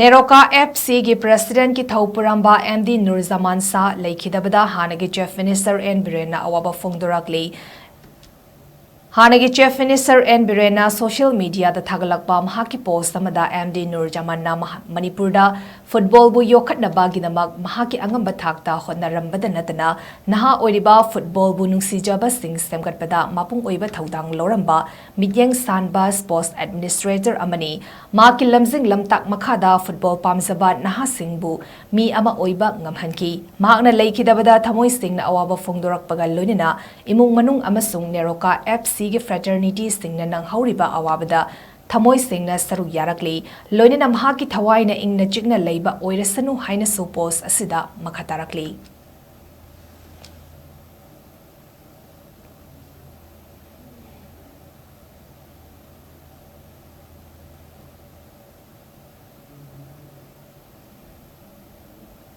Neroca FC की president की thau Puramba MD Nurjaman Shah Leikhidabada Hannagi Chief Minister and Biren Awaba PHONGDORAKLI Hannagi Chief Minister and Biren social media the Thagalakpa Mahaki post amada MD Nurjaman na manipur da football bu yokhatnaba ginamak mahaki angamba thakta honnarambada natana naha oiriba football bu nungsijaba sing semgatpada mapung oiba thaudang loramba midyang sanba sports administrator amani maki lamjing lamtak makhada football pamzaba naha singbu mi ama oiba ngamhanki mahakna Leikhidabada thamoi singna awaba phongdorakpaga loinina imung manung amasung Neroca FC की fraternity singna nang hauriba awabada thamoi singna saru yarakli loinina mahaki thawai na ingna chigna leiba oirasanu haina so post asida makhatarakli